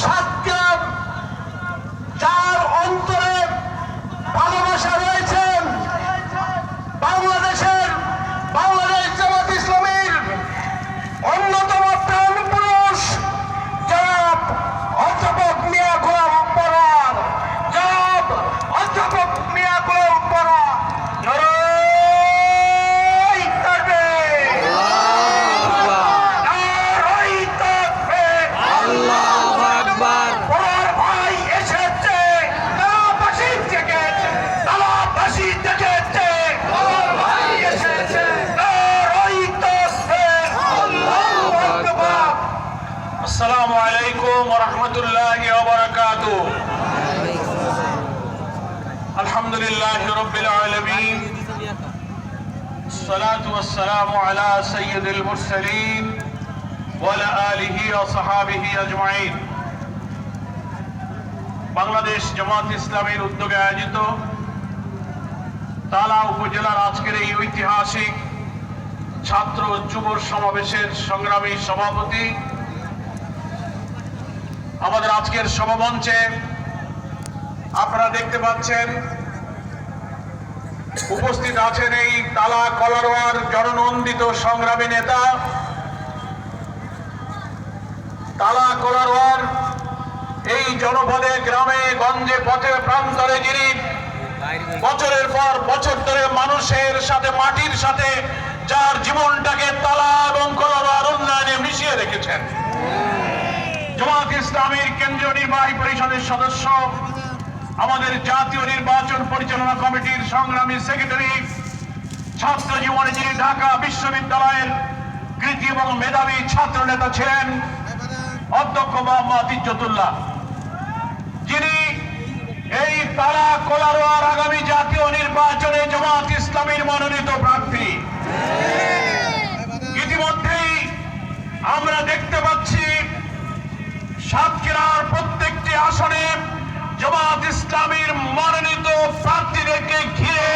সাতগ্রাম যার অন্তরে ভালোবাসা রয়েছে বাংলাদেশ জামাত ইসলামীর অন্যতম প্রাণ পুরুষ জনাব অধ্যাপক মিয়া গোলাম পরোয়ার, জনাব অধ্যাপক মিয়া গোলাম পরোয়ার। নারায়ে তাকবীর, নারায়ে তাকবীর, আল্লাহু আকবার। পরোয়ার ভাই এসেছে তালাবাসী থেকে, তালাবাসী থেকে পরোয়ার ভাই এসেছে। নারায়ে তাকবীর, আল্লাহু আকবার। আসসালামু আলাইকুম ওয়া রাহমাতুল্লাহি ওয়া বারাকাতুহু। আলহামদুলিল্লাহি রাব্বিল আলামিন, আসসালাতু ওয়াসসালামু আলা সাইয়্যিদিল মুরসালিন ওয়া আলা আলিহি ওয়া সাহবিহি আজমাইন। বাংলাদেশ জামাত ইসলামীর উদ্যোগে আয়োজিত তালা উপজেলার আজকের এই ঐতিহাসিক ছাত্র যুব সমাবেশের সংগ্রামী সভাপতি, আমাদের আজকের সভামঞ্চে আপনারা দেখতে পাচ্ছেন উপস্থিত আছেন এই তালা কলারোয়ার জননন্দিত সংগ্রামী নেতা, তালা কলারোয়ার এই জনপদে গ্রামে গঞ্জে পথে প্রান্তরে যিনি বছরের পর বছর ধরে মানুষের সাথে মাটির সাথে যার জীবনটাকে তালা এবং কলারোয়ার উন্নয়নে মিশিয়ে রেখেছেন, জামাত ইসলামীর কেন্দ্রীয় নির্বাহী পরিষদের সদস্য, আমাদের জাতীয় নির্বাচন পরিচালনা কমিটির সংগ্রামী সেক্রেটারি, ছাত্র জীবনে যিনি ঢাকা বিশ্ববিদ্যালয়ের কৃতি এবং মেধাবী ছাত্র নেতা ছিলেন অধ্যক্ষ মোহাম্মদ ইজ্জতুল্লাহ, যিনি এই তালা কলারোয়ার আগামী জাতীয় নির্বাচনে জামাত ইসলামীর মনোনীত প্রার্থী। ইতিমধ্যেই আমরা দেখতে পাচ্ছি সাতক্ষীরার প্রত্যেকটি আসনে জামাত ইসলামীর মনোনীত প্রার্থীদেরকে ঘিরে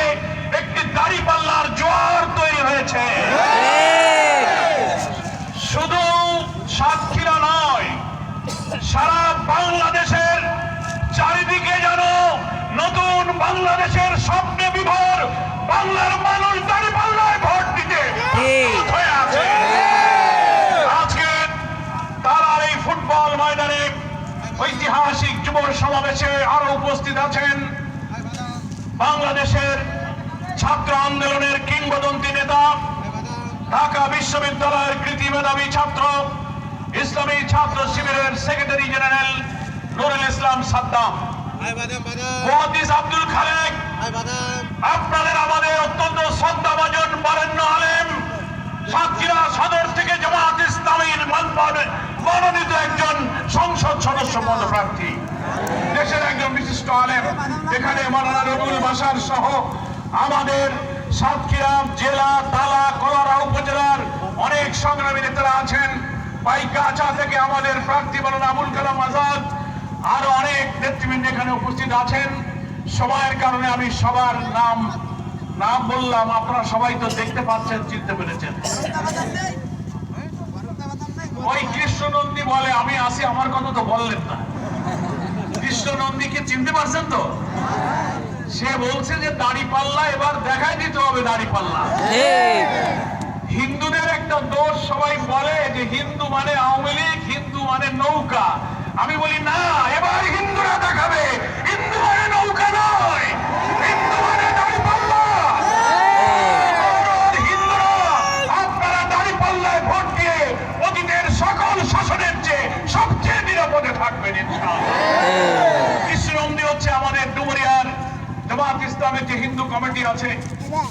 একটি দাঁড়িপাল্লার জোয়ার তৈরি হয়েছে। শুধু সাতক্ষীরা নয়, সারা বাংলাদেশের চারিদিকে যেন নতুন বাংলাদেশের স্বপ্নে বিভোর বাংলার মানুষ দাঁড়িপাল্লায় ভোট দিতে হয়ে আছে। আজকে তারার এই ফুটবল ময়দানে ঐতিহাসিক যুব সমাবেশে আরো উপস্থিত আছেন বাংলাদেশের ছাত্র আন্দোলনের কিংবদন্তি নেতা, ঢাকা বিশ্ববিদ্যালয়ের কৃতি মেধাবী ছাত্র, ইসলামী ছাত্র শিবিরের সেক্রেটারি জেনারেল নুরুল ইসলাম সাদ্দাম, মুহাদ্দিস আব্দুল খালেক, আপনাদের আমাদের অত্যন্ত শ্রদ্ধাভাজন বরেণ্য আলেম, সাতক্ষীরা সদর থেকে জামাত ইসলামীর মনোনীত একজন সংসদ সদস্য পদপ্রার্থী, দেশের একজন বিশিষ্ট আলেম, এখানে মাওলানা রবিউল বাশার সহ আমাদের সাতক্ষীরা জেলা তালা কলারা উপজেলার অনেক সংগ্রামী নেতারা আছেন। পাইকাচা থেকে আমাদের প্রার্থী মাওলানা আবুল কালাম আজাদ, আরো অনেক নেতৃবৃন্দ এখানে উপস্থিত আছেন। সময়ের কারণে আমি সবার নাম বললাম, আপনারা সবাই তো দেখতে পাচ্ছেন, চিনতে পেরেছেন। ওই কৃষ্ণনন্দী বলে আমি আসি, আমার কথা তো বললেন না। কৃষ্ণনন্দীকে চিনতে পারছেন তো? সে বলছে যে দাঁড়িপাল্লা এবার দেখাই দিতে হবে দাঁড়িপাল্লা। হিন্দুদের একটা দোষ, সবাই বলে যে হিন্দু মানে আওয়ামী লীগ, হিন্দু মানে নৌকা। আমি বলি না, এবার হিন্দুরা দেখাবে হিন্দু মানে নৌকা নয়, হিন্দু মানে দাঁড়িপাল্লা। হিন্দুরা আপনারা দাঁড়িপাল্লায় ভোট দিয়ে অতীতের সকল শাসনের চেয়ে সবচেয়ে নিরাপদে থাকবেন ইনশাআল্লাহ। কৃষ্ণনন্দী হচ্ছে আমাদের ডুমুরিয়ার জামাত ইসলামের যে হিন্দু কমিটি আছে,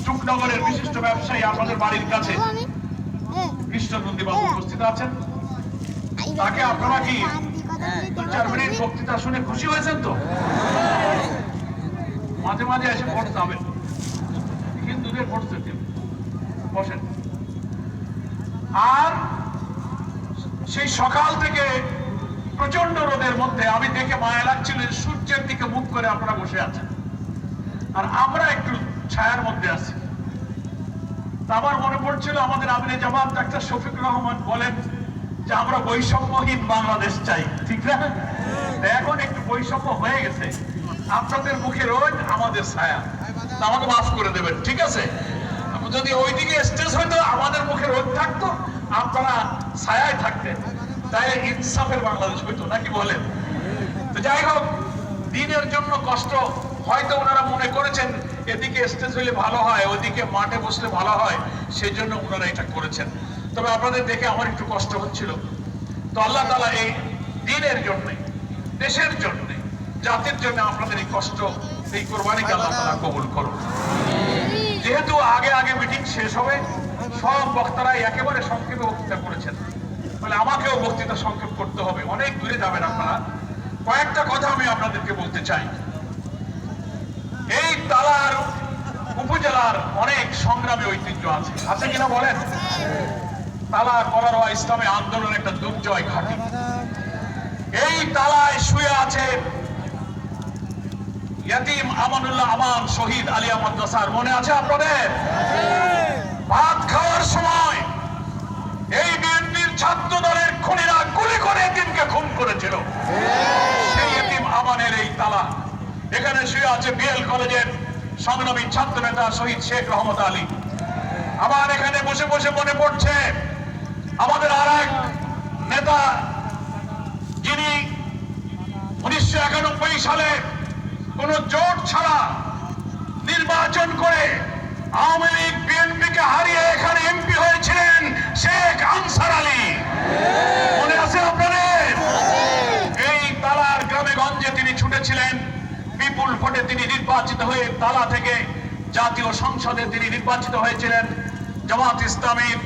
চুকনগরের বিশিষ্ট ব্যবসায়ী, আমাদের বাড়ির কাছে কৃষ্ণনন্দী বাবু উপস্থিত আছেন। তাকে আপনারা কি 2-4 মিনিট বক্তৃতা শুনে খুশি হয়েছেন তো? মাঝে মাঝে এসে ভোট যাবেন, হিন্দুদের ভোট দিতে বসেন। আর সেই সকাল থেকে প্রচন্ড রোদের মধ্যে আমি দেখে মায়া লাগছিল, সূর্যের দিকে মুখ করে আপনারা বসে আছেন আর আমরা একটু ছায়ার মধ্যে আছি। আমার মনে পড়ছিল আমাদের আমিরে জামাত ডাক্তার শফিকুর রহমান বলেন যে আমরা বৈষম্যহীন বাংলাদেশ চাই, ঠিক না? এখন একটু বৈষম্য হয়ে গেছে, আপনাদের মুখে রোদ আমাদের ছায়া, আমাকে মাফ করে দেবেন, ঠিক আছে? যদি ওইদিকে স্টেজ হইতো আমাদের মুখে রোদ থাকতো, আপনারা ছায়ায় থাকতেন, তাই ইনসাফের বাংলাদেশ হইতো, নাকি বলেন? তো যাই হোক, দিনের জন্য কষ্ট হয়তো ওনারা মনে করেছেন এদিকে স্টেজ হইলে ভালো হয়, ওইদিকে মাঠে বসলে ভালো হয়, সেই জন্য ওনারা এটা করেছেন। তবে আপনাদের দেখে আমার একটু কষ্ট হচ্ছিল। তো আল্লাহ তাআলা এই দিনের জন্য, দেশের জন্য, জাতির জন্য আপনাদের এই কষ্ট, এই কোরবানিকে আল্লাহ তাআলা কবুল করুন। যেহেতু আগে আগে মিটিং শেষ হবে, সব বক্তারা একেবারে সংক্ষেপে বক্তৃতা করেছেন, বলে আমাকেও বক্তৃতা সংক্ষেপ করতে হবে, অনেক দূরে যাবেন আপনারা। কয়েকটা কথা আমি আপনাদেরকে বলতে চাই। এই তালার উপজেলার অনেক সংগ্রামী ঐতিহ্য আছে, আছে কিনা বলেন? তালা কলারোয়া ইসলামী আন্দোলনের একটা দুর্জয় ঘাঁটি। এই তালায় শুয়ে আছে ইয়াতিম আমানুল্লাহ আমান শহীদ আলিয়া মাদ্রাসার, মনে আছে আপনাদের? ভাত খাওয়ার সময় এই বিএনপির ছাত্র দলের খুনিরা গুলি করে এতিমকে খুন করেছিল। সেই ইয়াতিম আমানের এই তালা, এখানে শুয়ে আছে বিএল কলেজের সংগ্রামী ছাত্র নেতা শহীদ শেখ রহমত আলী। আমার এখানে বসে বসে মনে পড়ছে আমাদের আর এক নেতা, যিনি 1991 সালে কোন জোট ছাড়া নির্বাচন করে আওয়ামী লীগ বিএনপিকে হারিয়ে এখানে এমপি হয়েছিলেন, শেখ আনসার আলী, মনে আছে আপনাদের? এই তালার গ্রামে গঞ্জে তিনি ছুটেছিলেন, বিপুল ভোটে তিনি নির্বাচিত হয়ে তালা থেকে জাতীয় সংসদে তিনি নির্বাচিত হয়েছিলেন। জামাত ইসলামীর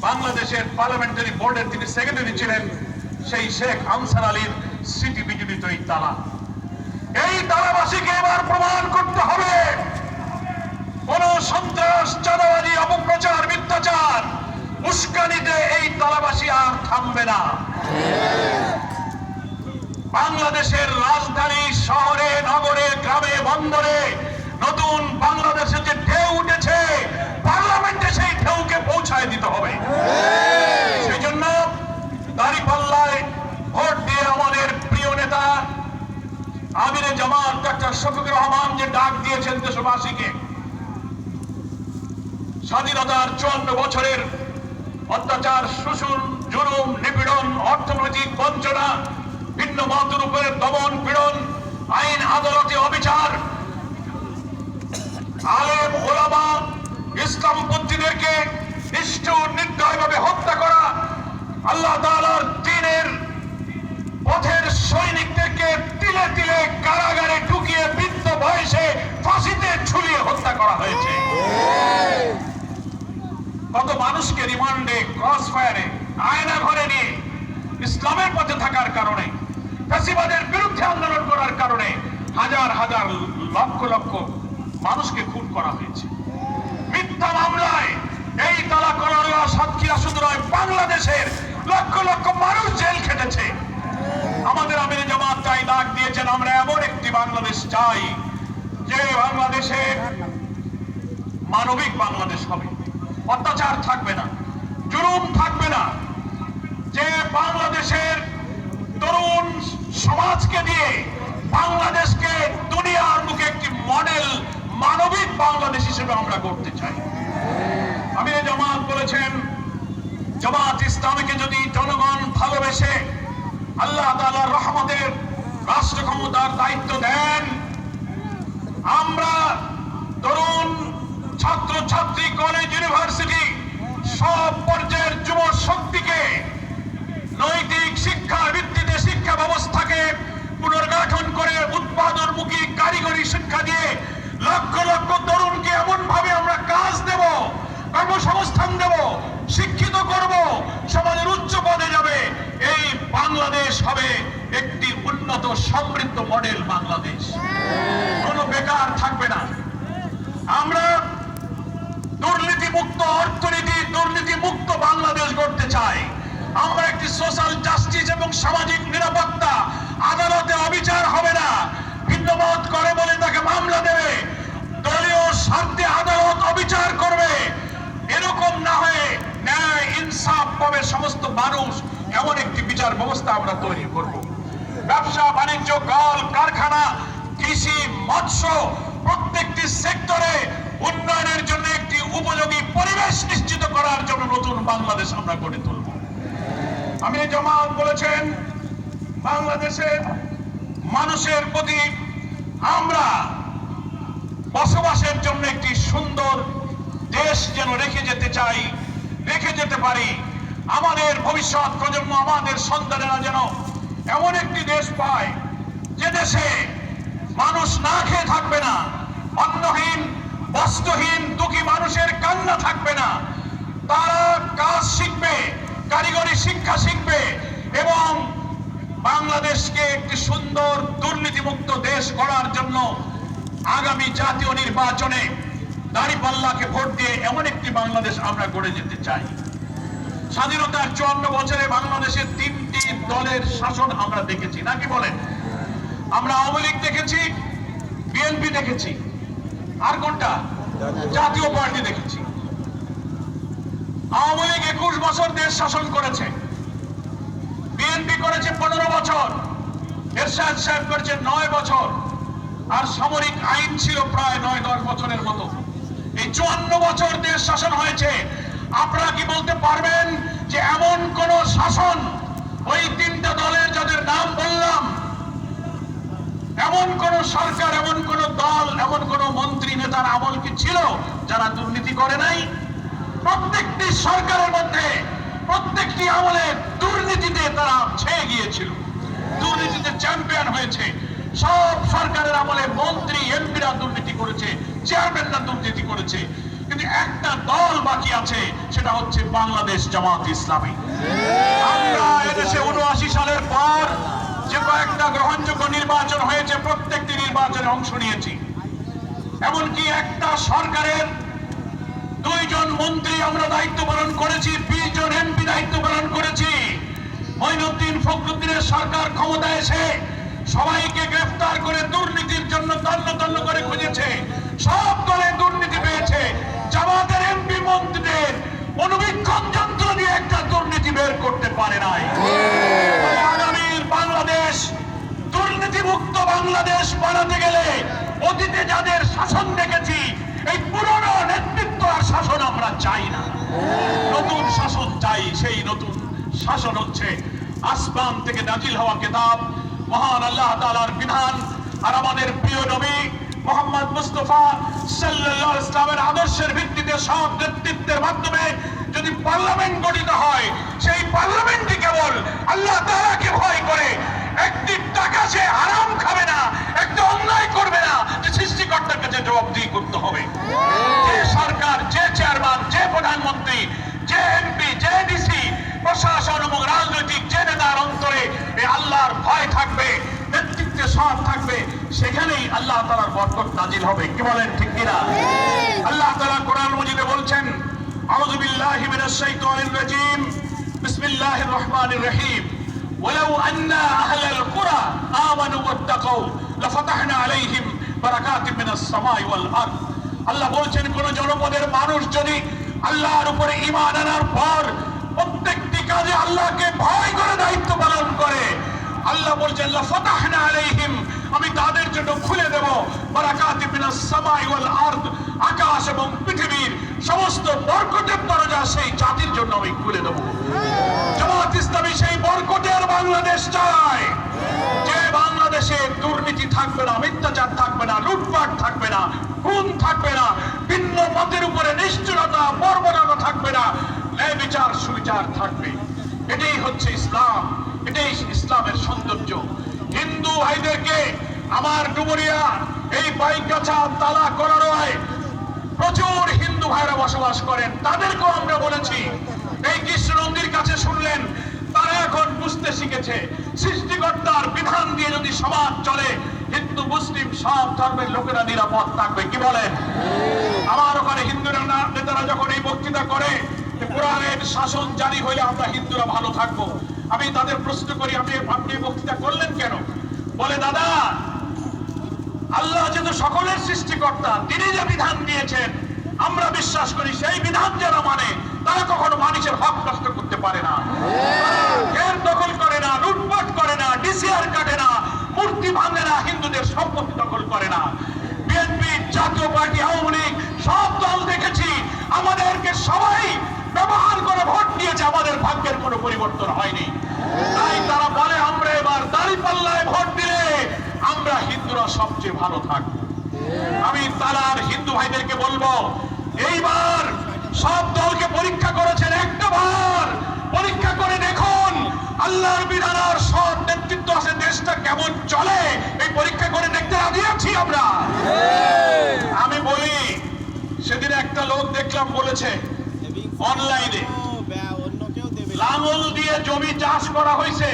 বাংলাদেশের পার্লামেন্টারি বোর্ডের তিনি সেক্রেটারি ছিলেন। সেই শেখ আনসার আলীর স্মৃতি বিজড়িত এই তালা, এই তালাবাসীকে এবার প্রমাণ করতে হবে কোন সন্ত্রাস, চাঁদাবাজি, অপপ্রচার, মিথ্যাচার, উস্কানিতে এই তালাবাসী আর থামবে না। বাংলাদেশের রাজধানী শহরে, নগরে, গ্রামে, বন্দরে নতুন বাংলাদেশের যে ঢেউ উঠেছে, পার্লামেন্টে সেই ঢেউকে পৌঁছায় দিতে হবে। সেই জন্য দাঁড়িপাল্লায় ভোট দিয়ে আমাদের প্রিয় নেতা আমিরে জামাত ডাক্তার শফিকুর রহমান যে ডাক দিয়েছেন দেশবাসীকে, স্বাধীনতার 54 বছরের অত্যাচার, শোষণ, জুলুম, নিপীড়ন, অর্থনৈতিক বঞ্চনা, ভিন্ন মতের উপরে দমন পীড়ন, আইন আদালতে অবিচার, আলেম ওলামা ইসলামপন্থীদেরকে নিষ্ঠুর নির্দয়ভাবে হত্যা করা, আল্লাহ তাআলার দ্বীনের পথের সৈনিকদেরকে তিলে তিলে কারাগারে ঢুকিয়ে বৃদ্ধ বয়সে ফাঁসিতে ঝুলিয়ে হত্যা করা হয়েছে। কত মানুষকে রিমান্ডে, ক্রস ফায়ারে, আয়না ঘরে নিয়ে ইসলামের পথে থাকার কারণে, ফ্যাসিবাদের বিরুদ্ধে আন্দোলন করার কারণে হাজার হাজার লক্ষ লক্ষ মানুষকে খুন করা হয়েছে। মিথ্যা মামলায় এই তালা কলারোয়া, সাতক্ষীরা শুধু নয়, বাংলাদেশের লক্ষ লক্ষ মানুষ জেল খেটেছে। আমাদের আমিরে জামাত তাই ডাক দিয়েছেন, আমরা এমন একটি বাংলাদেশ চাই যে বাংলাদেশে মানবিক বাংলাদেশ হবে, অত্যাচার থাকবে না, জুলুম থাকবে না, যে বাংলাদেশের তরুণ সমাজকে দিয়ে বাংলাদেশকে দুনিয়ার মুখে একটি মডেল মানবিক বাংলাদেশ হিসেবে আমরা করতে চাই। আমিরে জামাত বলেছেন, জামাত ইসলামীকে যদি জনগণ ভালোবেসে আল্লাহ তাআলার রহমতের রাষ্ট্র ক্ষমতার দায়িত্ব দেন, আমরা তরুণ, ছাত্র ছাত্রী, কলেজ, ইউনিভার্সিটি সব পর্যায়ের যুব শক্তিকে নৈতিক শিক্ষার ভিত্তিতে শিক্ষা ব্যবস্থাকে পুনর্গঠন করে উৎপাদনমুখী কারিগরি শিক্ষা দিয়ে লক্ষ লক্ষ তরুণকে এমন ভাবে আমরা কাজ দেব, কর্মসংস্থান দেব, শিক্ষিত করব, সমাজের উচ্চ পদে যাবে। এই বাংলাদেশ হবে একটি উন্নত সমৃদ্ধ মডেল বাংলাদেশ, কোনো বেকার থাকবে না। আমরা দুর্নীতি মুক্ত অর্থনীতি, দুর্নীতি মুক্ত বাংলাদেশ গড়তে চাই। আমরা একটি সোশ্যাল জাস্টিস এবং সামাজিক নিরাপত্তা, আদালতে অবিচার হবে না, ভিন্নমত করে বলে তাকে মামলা দেবে, দলীয় স্বার্থে আদালত অবিচার করবে, এরকম না হয়ে ন্যায় ইনসাফ পাবে সমস্ত মানুষ, এমন একটি বিচার ব্যবস্থা আমরা তৈরি করব। ব্যবসা বাণিজ্য, কল কারখানা, কৃষি, মৎস্য প্রত্যেকটি সেক্টরে উন্নয়নের জন্য একটি উপযোগী পরিবেশ নিশ্চিত করার জন্য নতুন বাংলাদেশ আমরা গড়ে তুলব। আমি জামাত বলেছেন, বাংলাদেশের মানুষের প্রতি আমরা বসবাসের জন্য একটি সুন্দর দেশ যেন রেখে যেতে চাই, রেখে যেতে পারি। আমাদের ভবিষ্যৎ প্রজন্ম, আমাদের সন্তানেরা যেন এমন একটি দেশ পায় যে দেশে মানুষ না খেয়ে থাকবে না, অন্নহীন বস্ত্রহীন দুঃখী মানুষের কান্না থাকবে না। তারা কাজ শিখবে, কারিগরি শিক্ষা শিখবে এবং বাংলাদেশকে একটি সুন্দর দুর্নীতিমুক্ত দেশ গড়ার জন্য আগামী জাতীয় নির্বাচনে দাঁড়িপাল্লাকে ভোট দিয়ে এমন একটি বাংলাদেশ আমরা গড়ে যেতে চাই। স্বাধীনতার 54 বছরে বাংলাদেশের 3টি দলের শাসন আমরা দেখেছি, নাকি বলেন? আমরা আওয়ামী লীগ দেখেছি, বিএনপি দেখেছি, আর কোনটা? জাতীয় পার্টি দেখেছি। আওয়ামী লীগ 21 বছর দেশ শাসন করেছে, বিএনপি করেছে 15 বছর, এরশাদ সাহেব করেছে 9 বছর, আর সামরিক আইন ছিল প্রায় 9-10 বছরের মতো। এই 54 বছর দেশ শাসন হয়েছে। আপনারা কি বলতে পারবেন যে এমন কোন শাসন ওই 3টা দলের যাদের নাম বললাম, এমন কোন সরকার, এমন কোন দল, এমন কোন মন্ত্রী নেতার আমল কি ছিল যারা দুর্নীতি করে নাই? প্রত্যেকটি সরকারের মধ্যে প্রত্যেকটি আমলে দুর্নীতিতে তারা ছেয়ে গিয়েছিল, দুর্নীতিতে চ্যাম্পিয়ন হয়েছে। সব সরকারের আমলে মন্ত্রী এমপিরা দুর্নীতি করেছে, চেয়ারম্যানরা দুর্নীতি করেছে, কিন্তু একটা দল বাকি আছে, সেটা হচ্ছে বাংলাদেশ জামাত ইসলামী। আমরা এদেশে 79 সালের পর যে কয়েকটা গ্রহণযোগ্য নির্বাচন হয়েছে, প্রত্যেকটি নির্বাচনে অংশ নিয়েছি। এমনকি একটা সরকারের 2 জন মন্ত্রী আমরা দায়িত্ব পালন করেছি, 20 জন এমপি দায়িত্ব পালন করেছি। মঈনুদ্দিন ফখরুদ্দিনের সরকার ক্ষমতায় এসে সবাইকে গ্রেফতার করে দুর্নীতির জন্য তন্ন তন্ন করে খুঁজেছে, সব দলে দুর্নীতি পেয়েছে। জামাতের এমপি মন্ত্রীদের অনুবীক্ষণ যন্ত্র দিয়ে একটা দুর্নীতি বের করতে পারে নাই। আগামীর বাংলাদেশ দুর্নীতিমুক্ত বাংলাদেশ বানাতে গেলে অতীতে যাদের শাসন দেখেছি, এই পুরনো নেতৃত্ব আর শাসন আমরা চাই না, নতুন শাসন চাই। সেই নতুন শাসন হচ্ছে আসমান থেকে নাজিল হওয়া কিতাব, মহান আল্লাহ তাআলার বিধান, আর আমাদের প্রিয় নবী মুহাম্মদ মুস্তাফা সাল্লাল্লাহু আলাইহি ওয়াসাল্লামের আদর্শের ভিত্তিতে সব নেতৃত্বের মাধ্যমে যদি পার্লামেন্ট গঠিত হয়, সেই পার্লামেন্টই কেবল আল্লাহ তাআলাকে ভয় করে একটি টাকা সে হারাম খাবে না, একটা অন্যায় করবে না, যে সৃষ্টিকর্তার কাছে জবাবদিহি করতে হবে। যে সরকার, যে চেয়ারম্যান, যে প্রধানমন্ত্রী, যে এমপি, যে ডিসি, প্রশাসন এবং রাজনৈতিক যে নেতার অন্তরে এই আল্লাহর ভয় থাকবে, নেতৃত্বে সৎ থাকবে, সেখানেই আল্লাহ তাআলার বরকত নাজিল হবে। কি বলেন, ঠিক কিনা? আল্লাহ তাআলা কোরআন মাজিদে বলছেন, আউযু বিল্লাহি মিনাশ শাইতানির রাজীম, বিসমিল্লাহির রহমানির রহিম, ওয়ালাউ আন্না আহলাল কুরা আমানু ওয়াত্তাকাউ লাফাতাহনা আলাইহিম বারাকাতিম মিনাস সামাই ওয়াল আরদ। আল্লাহ বলছেন, কোন জনপদের মানুষ যদি আল্লাহর উপরে ঈমান আনার পর প্রত্যেকটি কাজে আল্লাহকে ভয় করে দায়িত্ব পালন করে, আল্লাহ বলছেন লাফাতাহনা আলাইহিম, আমি তাদের জন্য খুলে দেব বারাকাতিম মিনাস সামাই ওয়াল আরদ, আকাশ এবং পৃথিবীর সমস্ত বরকতের দরজা সেই জাতির জন্য আমি খুলে দেব। জামাত ইসলামী সেই বরকতের বাংলাদেশ চায়, যে বাংলাদেশে দুর্নীতি থাকবে না, মিথ্যাচার থাকবে না, লুটপাট থাকবে না, খুন থাকবে না, ভিন্ন মতের উপরে নিষ্ঠুরতা, বর্বরতা থাকবে না, ন্যায় বিচার সুবিচার থাকবে। এটাই হচ্ছে ইসলাম, এটাই ইসলামের সৌন্দর্য। হিন্দু ভাইদেরকে আমার ডুমুরিয়া এই বাইকগাছা তালা করারোয় প্রচুর হিন্দু ভাইরা বসবাস করেন, তাদেরকেও আমরা বলেছি, এই কৃষ্ণ নন্দীর কাছে শুনলেন, তারা এখন বুঝতে শিখেছে সৃষ্টিকর্তার বিধান দিয়ে যদি সমাজ চলে, হিন্দু মুসলিম সব ধর্মের লোকেরা নিরাপদ থাকবে। কি বলেন? আমার ওখানে হিন্দু নেতারা যখন এই বক্তৃতা করে কোরআনের শাসন জারি হইলে আমরা হিন্দুরা ভালো থাকবো, আমি তাদের প্রশ্ন করি, আপনি বক্তৃতা করলেন কেন? বলে, দাদা, আল্লাহ যেহেতু সকলের সৃষ্টিকর্তা, তিনি যে বিধান দিয়েছেন আমরা বিশ্বাস করি, সেই বিধান যারা মানে তারা কখনো মানুষের হক নষ্ট করতে পারে না, এর দখল করে না, লুটপাট করে না, ডিসিআর কাটে না, মূর্তি ভাঙে না, হিন্দুদের সম্পত্তি দখল করে না। বিএনপি, জাতীয় পার্টি, আওয়ামী লীগ সব দল দেখেছি আমাদেরকে সবাই ব্যবহার করে ভোট দিয়েছে, আমাদের ভাগ্যের কোনো পরিবর্তন হয়নি। তাই তারা বলে আমরা এবার দাঁড়িপাল্লায় ভোট দিলে আমরা হিন্দুরা সবচেয়ে ভালো থাকবো। আমি তারার হিন্দু ভাইদেরকে বলবো, এইবার সব দলকে পরীক্ষা করেছেন, একটা বার পরীক্ষা করে দেখুন আল্লাহর বিধান আর সৎ নেতৃত্ব আছে, দেশটা কেমন চলে, এই পরীক্ষা করে দেখতে রাজি আছি আমরা। আমি বলি, সেদিন একটা লোক দেখলাম বলেছে অনলাইনে লাঙল দিয়ে জমি চাষ করা হয়েছে,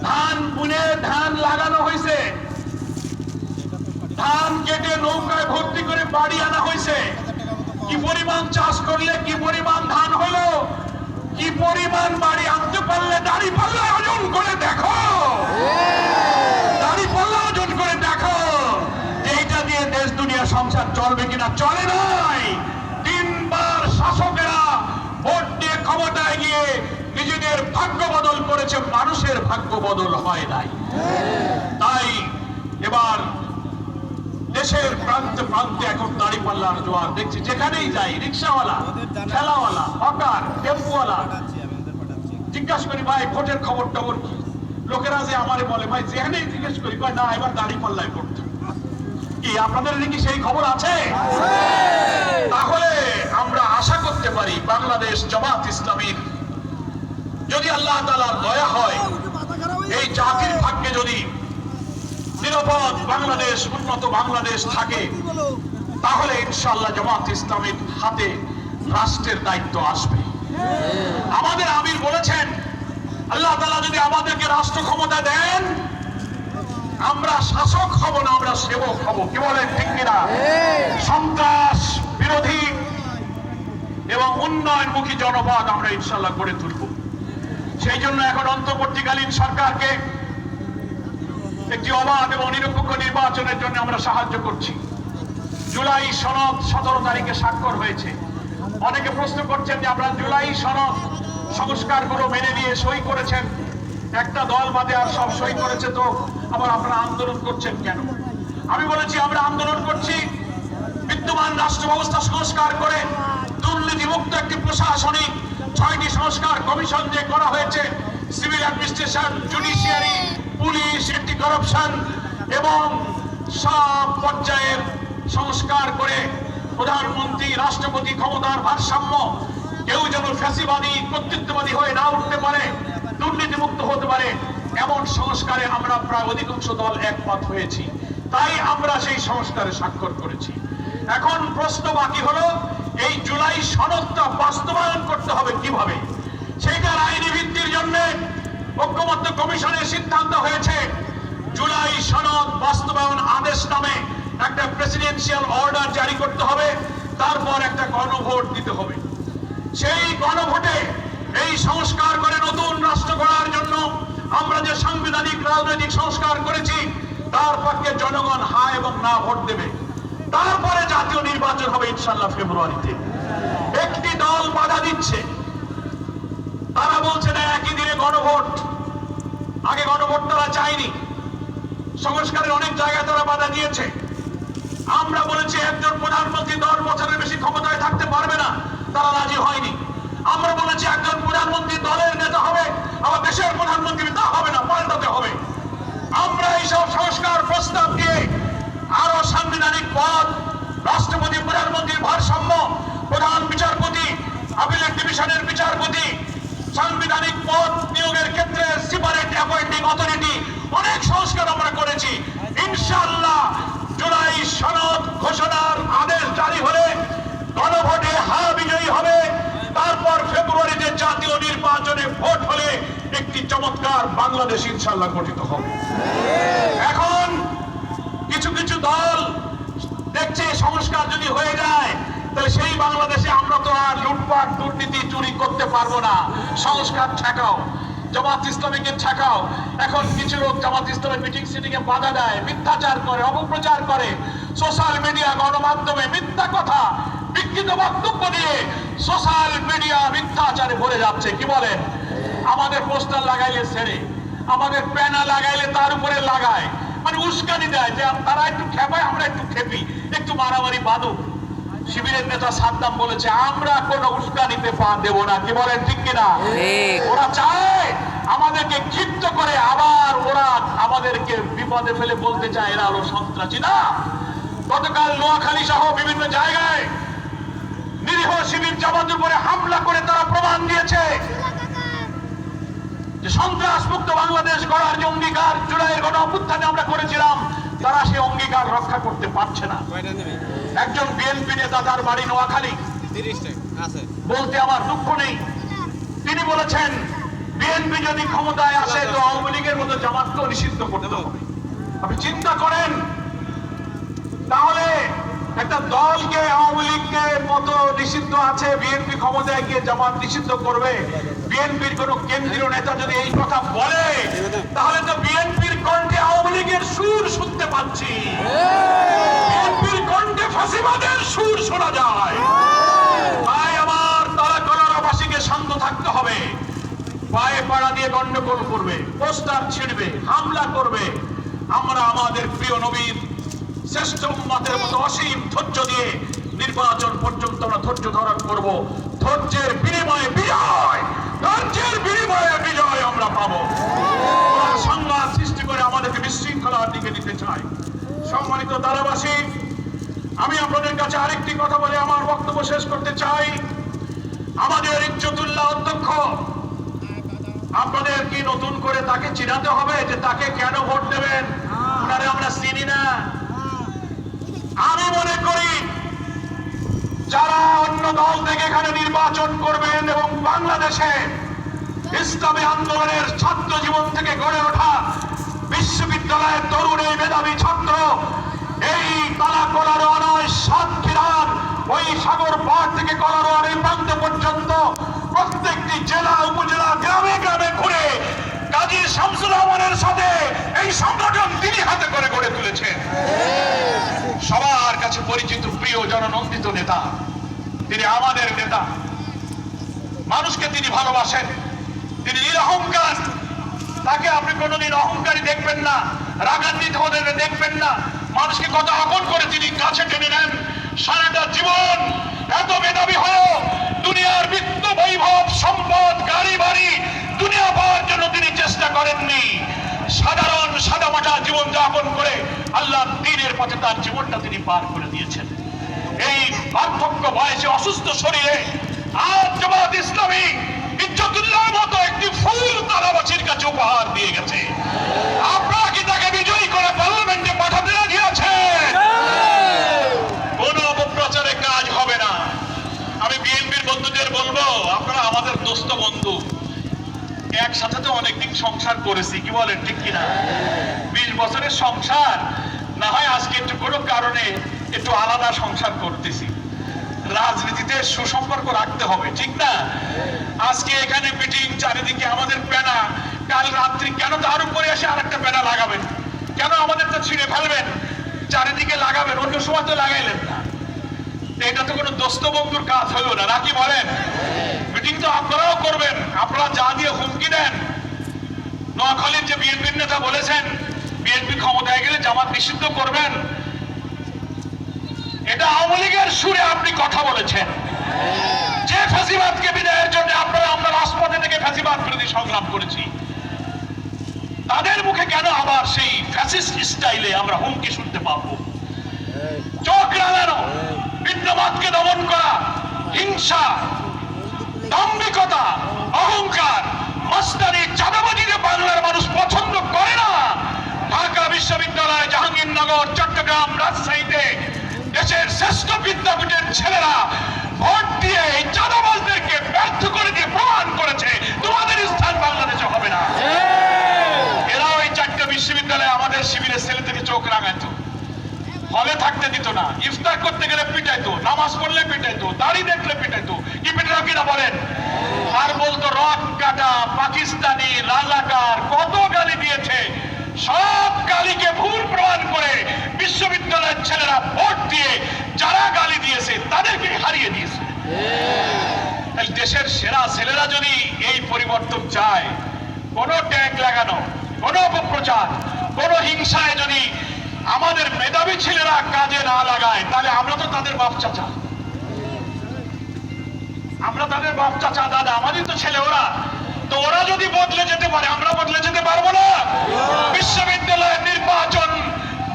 ধান বুনে ধান লাগানো হয়েছে, ধান কেটে নৌকায় ভর্তি করে বাড়ি আনা হয়েছে। কি পরিমাণ চাষ করলে কি পরিমাণ ধান হলো, কি পরিমাণ বাড়ি আনতে পারলে দাঁড়িপাল্লা ওজন করে দেখো, দাঁড়িপাল্লা ওজন করে দেখো যে এইটা দিয়ে দেশ দুনিয়া সংসার চলবে কিনা। চলে নাই। তিনবার শাসকেরা ভোট দিয়ে ক্ষমতায় গিয়ে নিজেদের ভাগ্য বদল করেছে, মানুষের ভাগ্য বদল হয় নাই। তাই এবার দেশের প্রান্তে প্রান্তে এখন দাঁড়িপাল্লার জোয়ার দেখছি, যেখানেই যাই রিক্সাওয়ালা, ঠেলাওয়ালা, হকার, টেম্পুওয়ালা, জিজ্ঞাসা করি ভাই ভোটের খবর টবর কি, লোকেরা যে আমারে বলে ভাই যেখানেই জিজ্ঞেস করি কয় না এবার দাঁড়িপাল্লায় করতে। কি আপনাদের কি সেই খবর আছে? তাহলে আমরা আশা করতে পারি বাংলাদেশ জামাত ইসলামীর যদি আল্লাহ তাআলার দয়া হয়, এই জাতির ভাগ্যে যদি নিরাপদ বাংলাদেশ, উন্নত বাংলাদেশ থাকে, তাহলে ইনশাআল্লাহ জামাত ইসলামের হাতে রাষ্ট্রের দায়িত্ব আসবে। আমাদের আমির বলেছেন আল্লাহ তাআলা যদি আমাদেরকে রাষ্ট্র ক্ষমতা দেন, আমরা শাসক হব না, আমরা সেবক হব। কি বলেন ঠিক কিনা? সন্ত্রাস বিরোধী এবং উন্নয়নমুখী জনপদ আমরা ইনশাআল্লাহ গড়ে তুলব। সেই জন্য এখন অন্তর্বর্তীকালীন সরকারকে একটি অবাধ এবং নিরপেক্ষ নির্বাচনের জন্য আমরা সাহায্য করছি। জুলাই সনদ 17 তারিখে স্বাক্ষর হয়েছে। অনেকে প্রশ্ন করছেন যে আপনারা জুলাই সনদ সংস্কারগুলো মেনে নিয়ে সই করেছেন, একটা দল বাদে আর সব সই করেছে, তো আবার আপনারা আন্দোলন করছেন কেন? আমি বলেছি আমরা আন্দোলন করছি বিদ্যমান রাষ্ট্র ব্যবস্থা সংস্কার করে দুর্নীতিমুক্ত একটি প্রশাসনিক 6টি সংস্কার কমিশন যে করা হয়েছে, civil administration, judiciary, police, anti corruption এবং সব পর্যায়ের সংস্কার করে প্রধানমন্ত্রী রাষ্ট্রপতি ক্ষমতার ভারসাম্য কেউ যেন ফ্যাসিবাদী কর্তৃত্ববাদী হয়ে না উঠতে পারে, দুর্নীতিমুক্ত হতে পারে, এমন সংস্কারে আমরা প্রায় অধিকাংশ দল একমত হয়েছি। তাই আমরা সেই সংস্কারে স্বাক্ষর করেছি। এখন প্রশ্ন বাকি হলো এই জুলাই সনদটা বাস্তবায়ন করতে হবে কিভাবে। সেইটার আইনি ভিত্তির জন্য ঐক্যমত্য কমিশনের সিদ্ধান্ত হয়েছে জুলাই সনদ বাস্তবায়ন আদেশ নামে একটা প্রেসিডেন্সিয়াল অর্ডার জারি করতে হবে, তারপর একটা গণভোট দিতে হবে। সেই গণভোটে এই সংস্কার করে নতুন রাষ্ট্র গড়ার জন্য আমরা যে সাংবিধানিক রাজনৈতিক সংস্কার করেছি তার পক্ষে জনগণ হ্যাঁ এবং না ভোট দেবে। তারপরে জাতীয় নির্বাচন হবে ইনশাআল্লাহ ফেব্রুয়ারিতে। একটি দল বাধা দিচ্ছে, তারা বলছে না একই দিনে গণভোট। আগে গণভোট তারা চায়নি, সংস্কারের অনেক জায়গায় তারা বাধা দিয়েছে। আমরা বলেছি একজন প্রধানমন্ত্রী 10 বছরের বেশি ক্ষমতায় থাকতে পারবে না, তারা রাজি হয়নি। আমরা বলেছি একজন প্রধানমন্ত্রী দলের নেতা হবে, আবার দেশের প্রধানমন্ত্রী তা হবে না, পাল্টাতে হবে। আমরা এইসব সংস্কার প্রস্তাব দিয়ে আরো সাংবিধানিক পদ, রাষ্ট্রপতি প্রধানমন্ত্রীর ভারসাম্য, প্রধান বিচারপতি, আপিলেট ডিভিশনের বিচারপতি, সাংবিধানিক পদ নিয়োগের ক্ষেত্রে সেপারেট অ্যাপয়েন্টিং অথরিটি, অনেক সংস্কার আমরা করেছি। ইনশাআল্লাহ জুলাই সনদ ঘোষণার আদেশ জারি হলে গণভোটে হ্যাঁ বিজয়ী হবে, তারপর ফেব্রুয়ারিতে জাতীয় নির্বাচনে ভোট হলে একটি চমৎকার বাংলাদেশ ইনশাআল্লাহ গঠিত হবে। এখন কিছু কিছু দল দেখছে সংস্কার যদি হয়ে যায় তাহলে সেই বাংলাদেশে আমরা তো আর লুটপাট দুর্নীতি চুরি করতে পারবো না, সংস্কার ঠেকাও, জামাত ইসলামীকে ঠেকাও। এখন কিছু লোক জামাত ইসলামের মিটিং সিটিং এ বাধা দেয়, মিথ্যাচার করে, অপপ্রচার করে, সোশ্যাল মিডিয়া গণমাধ্যমে মিথ্যা কথা বিকৃত বক্তব্য দিয়ে সোশ্যাল মিডিয়া মিথ্যাচারে ভরে যাচ্ছে। কি বলেন? আমাদের পোস্টার লাগাইলে ছেড়ে, আমাদের প্যানা লাগাইলে তার উপরে লাগায়, মানে উস্কানি দেয় যে তারা একটু খেপায়, আমরা একটু খেপি, একটু মারামারি বাঁধুক। শিবিরের নেতা সাদ্দাম বলেছে আমরা কোনো উস্কানিতে পা দেব না। কি বলেন? ঠিক কিনা? ওরা চায় আমাদেরকে ক্ষিপ্ত করে আবার ওরা আমাদেরকে বিপদে ফেলে বলতে চায় এরা হলো সন্ত্রাসী। না, গতকাল নোয়াখালী সহ বিভিন্ন জায়গায় নিরীহ শিবির জামাতের উপরে হামলা করে তারা প্রমাণ দিয়েছে যে সন্ত্রাস মুক্ত বাংলাদেশ গড়ার যে অঙ্গীকার জুলাইয়ের গণ অভ্যুত্থানে আমরা করেছিলাম, তারা সেই অঙ্গীকার রক্ষা করতে পারছে না। একজন বিএনপি নেতা, তার বাড়ি নোয়াখালী, বলতে আমার দুঃখ নেই, তিনি বলেছেন বিএনপি যদি ক্ষমতায় আসে তো আওয়ামী লীগের মতো জামাতকেও নিষিদ্ধ করতে হবে। আপনি চিন্তা করেন, তাহলে একটা দলকে আওয়ামী লীগের মতো নিষিদ্ধ আছে, বিএনপি ক্ষমতায় গিয়ে জামাত নিষিদ্ধ করবে। বিএনপির কোন কেন্দ্রীয় নেতা যদি এই কথা বলে, তাহলে তো বিএনপির কণ্ঠে আওয়ামী লীগের সুর শুনতে পাচ্ছি, বিএনপির কণ্ঠে ফাঁসিবাদের সুর শোনা যায়। তাই আমার তারা কলরাবাসীকে শান্ত থাকতে হবে। পায়ে পাড়া দিয়ে গন্ডগোল করবে, পোস্টার ছিড়বে, হামলা করবে, আমরা আমাদের প্রিয় নবীর শ্রেষ্ঠ উম্মতের মতো অসীম ধৈর্য দিয়ে নির্বাচন পর্যন্ত আমরা ধৈর্য ধারণ করব। ধৈর্যের বিনিময়ে বিজয়, ধৈর্যের বিনিময়ে বিজয় আমরা পাবো। সংঘাত সৃষ্টি করে আমাদেরকে বিশৃঙ্খলার দিকে নিতে চাই। সম্মানিত তারাবাসী, আমি আপনাদের কাছে আরেকটি কথা বলে আমার বক্তব্য শেষ করতে চাই। আমাদের ইজ্জতুল্লাহ অধ্যক্ষ, আপনাদের কি নতুন করে তাকে চিনাতে হবে যে তাকে কেন ভোট দেবেন? ওনারে আমরা চিনি না। আমি মনে করি যারা অন্য দল থেকে এখানে নির্বাচন করবেন এবং বাংলাদেশে ইসলামী আন্দোলনের ছাত্র জীবন থেকে গড়ে ওঠা বিশ্ববিদ্যালয়ের তরুণ এই মেধাবী ছাত্র, এই তালা কলারোয়া নয়, সাতক্ষীরার ওই সাগর পাড় থেকে কলারোয়ার এই প্রান্ত পর্যন্ত প্রত্যেকটি জেলা উপজেলা গ্রামে গ্রামে ঘুরে কাজী শামসুর রহমানের সাথে এই সংগঠন তিনি হাতে করে গড়ে তুলেছেন। সবার কাছে পরিচিত, প্রিয়, জননন্দিত নেতা। তিনি আমাদের নেতা। মানুষকে তিনি ভালোবাসেন, তিনি নিরহংকার। তাকে আপনি কোনোদিন অহংকারী দেখবেন না, রাগান্বিত হতে দেখবেন না। মানুষকে কত আপন করে তিনি কাছে টেনে নেন। সারাটা জীবন এত মেধাবী হয়েও দুনিয়ার বিত্ত বৈভব সম্পদ গাড়ি বাড়ি দুনিয়া পাওয়ার জন্য তিনি চেষ্টা করেননি। সাধারণ সাদামাটা জীবন যাপন করে আল্লাহ দ্বীনের পথে তার জীবনটা তিনি পার করে দিয়েছেন। এই বার্ধক্য বয়সে অসুস্থ শরীরে আজ জামাত ইসলামী ইজ্জতুল্লাহর মতো একটি ফুল তারাবাসীর কাছে উপহার দিয়ে গেছে। আপনারা কি তাকে বিজয়ী করে পার্লামেন্টে পাঠাতে রাজি আছেন? কোন অপপ্রচারে কাজ হবে না। আমি বিএনপির বন্ধুদের বলবো, আপনারা আমাদের দোস্ত বন্ধু, একসাথে তো অনেকদিন সংসার করেছি। কি বলেন? ঠিক কিনা? 20 বছরের সংসার না হয় আজকে একটু কোনো কারণে একটু আলাদা সংসার করতেছি। রাজনীতিতে সুসম্পর্ক রাখতে হবে, ঠিক না? আজকে এখানে মিটিং, চারিদিকে আমাদের প্যানা, কাল রাত্রি কেন তার উপরে এসে আরেকটা প্যানা লাগাবেন? কেন আমাদেরটা ছিঁড়ে ফেলবেন? চারিদিকে লাগাবেন, অন্য সময় তো লাগাইলেন না। এটা তো কোনো দোস্ত বন্ধুর কাজ হলো না, নাকি বলেন? মিটিং তো আপনারাও করবেন। আপনারা যা দিয়ে হুমকি দেন, নোয়াখালীর যে বিএনপির নেতা বলেছেন বিএনপি ক্ষমতায় গেলে জামাত নিষিদ্ধ করবেন, এটা আওয়ামী লীগের সুরে আপনি কথা বলেছেন। যে ফ্যাসিবাদকে বিদায়ের জন্য আমরা রাজপথে থেকে ফ্যাসিবাদ বিরোধী সংগ্রাম করেছি, তাদের মুখে কেন আবার সেই ফ্যাসিস্ট স্টাইলে আমরা হুমকি শুনতে পাবো? চোখ রাঙানো, বিদ্যমাতকে দমন করা, হিংসা, দাম্ভিকতা, অহংকার, মাস্তানি, চাঁদাবাজিকে বাংলার মানুষ পছন্দ করে না। ঢাকা বিশ্ববিদ্যালয়, জাহাঙ্গীরনগর, চট্টগ্রাম, রাজশাহীতে দেশের শ্রেষ্ঠ বিদ্যাপীঠের ছেলেরা ভোট দিয়ে এই চাঁদাবাজদেরকে ব্যর্থ করে দিয়ে প্রমাণ করেছে তোমাদের স্থান বাংলাদেশে হবে না। এরা ওই 4টা বিশ্ববিদ্যালয়ে আমাদের শিবিরের ছেলেদেরকে চোখ রাঙাইতো, হলে থাকতে দিত না, ইফতার করতে গেলে পিটাইতো, নামাজ পড়লে পিটাইতো, দাড়ি দেখলে পিটাইতো। কি পিটানো কিনা বলেন? আর বলতো রক কাটা, পাকিস্তানি, রাজাকার, কত গালি দিয়েছে। সব গালিকে ভুল প্রমাণ করে বিশ্ববিদ্যালয়ের ছেলেরা ভোট দিয়ে যারা গালি দিয়েছে তাদেরকে চাই, কোনো ট্যাগ লাগানো, কোনো অপপ্রচার, কোনো হিংসায় যদি আমাদের মেধাবী ছেলেরা কাজে না লাগায়, তাহলে আমরা তো তাদের বাপ চাচা, আমরা তাদের বাপ চাচা দাদা, আমাদের তো ছেলে ওরা। তো ওরা যদি বদলে যেতে পারে, আমরা বদলে যেতে পারবো না? বিশ্ববিদ্যালয়ের নির্বাচন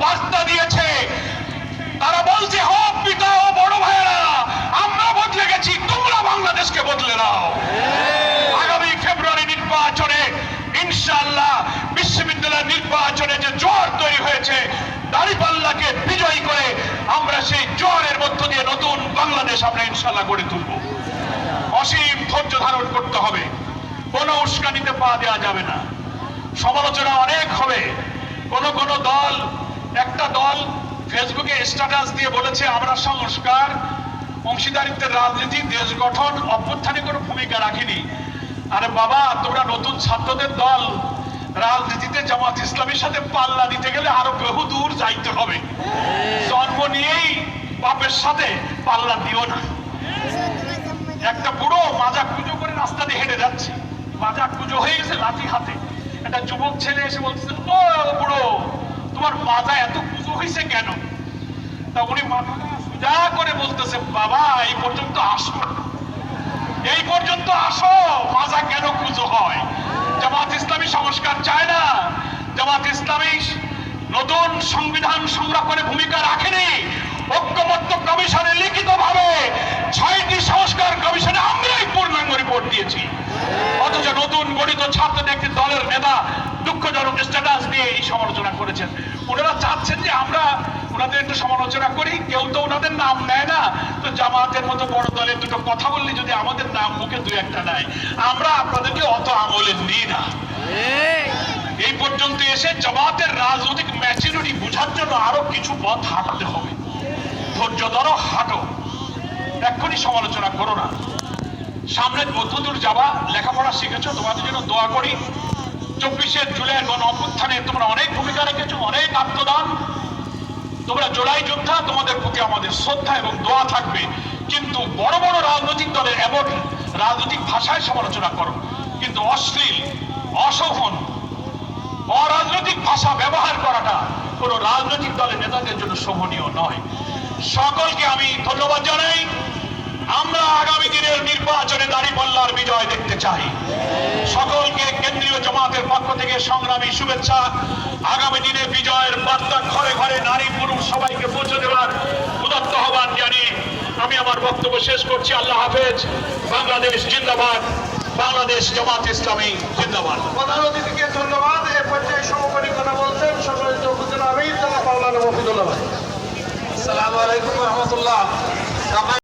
বার্তা দিয়েছে, তারা বলছে হোক পিতা ও বড় ভাইয়েরা, আমরা বদলে গেছি, তোমরা বাংলাদেশকে বদলে দাও। আগামী ফেব্রুয়ারি নির্বাচনে ইনশাআল্লাহ বিশ্ববিদ্যালয়ের নির্বাচনে যে জোয়ার তৈরি হয়েছে, দাঁড়িপাল্লাকে বিজয়ী করে আমরা সেই জোয়ারের মধ্য দিয়ে নতুন বাংলাদেশ আমরা ইনশাআল্লাহ গড়ে তুলব। অসীম ধৈর্য ধারণ করতে হবে, কোনো উস্কানিতে পা দেওয়া যাবে না। সমালোচনা অনেক হবে। কোন কোন দল, একটা দল ফেসবুকে স্ট্যাটাস দিয়ে বলেছে আমরা সংস্কার, অংশীদারিত্বের রাজনীতি, দেশ গঠন, অভ্যুত্থানে কোনো ভূমিকা রাখিনি। আরে বাবা, তোমরা নতুন ছাত্রদের দল, রাজনীতিতে জামাত ইসলামের সাথে পাল্লা দিতে গেলে আরো বহু দূর যাইতে হবে। জন্ম নিয়েই বাপের সাথে পাল্লা দিও না। একটা বুড়ো মাজা পুজো করে রাস্তা দিয়ে হেঁটে যাচ্ছে, মাজা পুজো হয়ে গেছে লাঠি হাতে। একটা যুবক ছেলে এসে বলছে, ও বুড়ো, তোমার মাজা এত পুজো হয়েছে কেন? তা উনি মাথাটা সোজা করে বলতেছে, বাবা এই পর্যন্ত আসো, এই পর্যন্ত আসো, মাজা কেন পুজো হয়? জামাত ইসলামী সংস্কার চায় না, জামাত ইসলামী নতুন সংবিধান সংরক্ষণে ভূমিকা রাখেনি। ঐক্যমত্য কমিশনে লিখিত ভাবে 6টি সংস্কার কমিশনে আমরাই পূর্ণাঙ্গ রিপোর্ট দিয়েছি। অথচ নতুন গঠিত ছাত্রদের একটি দলের নেতা দুঃখজনক স্ট্যাটাস দিয়ে এই সমালোচনা করেছেন। ওনারা চাচ্ছেন যে আমরা ওনাদের একটু সমালোচনা করি, কেউ তো ওনাদের নাম নেয় না। তো জামাতের মতো বড় দলের দুটো কথা বললে যদি আমাদের নাম মুখে দু একটা নেয়, আমরা আপনাদেরকে অত আমলে নিই না। এই পর্যন্ত এসে জামাতের রাজনৈতিক ম্যাচুরিটি বোঝার জন্য আরো কিছু পথ হাঁটতে হবে। ধৈর্য ধরো, হাঁটো, এক্ষুনি সমালোচনা করো না। সামনে কতদূর যাবা, লেখাপড়া শিখেছো, তোমাদের জন্য দোয়া করি। 24শে জুলাইয়ের গণ অভ্যুত্থানে তোমরা অনেক ভূমিকা রেখেছো, অনেক আত্মদান, তোমরা জুলাই যোদ্ধা, তোমাদের প্রতি আমাদের শ্রদ্ধা এবং দোয়া থাকবে। কিন্তু বড় বড় রাজনৈতিক দলের এমন রাজনৈতিক ভাষায় সমালোচনা করো, কিন্তু অশ্লীল, অশোভন, অরাজনৈতিক ভাষা ব্যবহার করাটা কোন রাজনৈতিক দলের নেতাদের জন্য শোভনীয় নয়। সকলকে আমি ধন্যবাদ জানাই। আমরা আগামী দিনের নির্বাচনে দাঁড়িপাল্লার বিজয় দেখতে চাই। সকলকে কেন্দ্রীয় জামাতের পক্ষ থেকে সংগ্রামী শুভেচ্ছা। আগামী দিনে বিজয়ের বার্তা ঘরে ঘরে নারী পুরুষ সবাইকে পৌঁছে দেওয়ার উদাত্ত আহ্বান জানিয়ে আমি আমার বক্তব্য শেষ করছি। আল্লাহ হাফেজ। বাংলাদেশ জিন্দাবাদ, বাংলাদেশ জামাত ইসলামী জিন্দাবাদ। প্রধান অতিথিকে ধন্যবাদ। এ পর্যায়ে সভাপতি কথা বলছেন সম্মানিত উপজেলা আমির জনাব মাওলানা মফিদুল্লাহ ভাই। আসসালামু আলাইকুম রহমতুল্লাহ।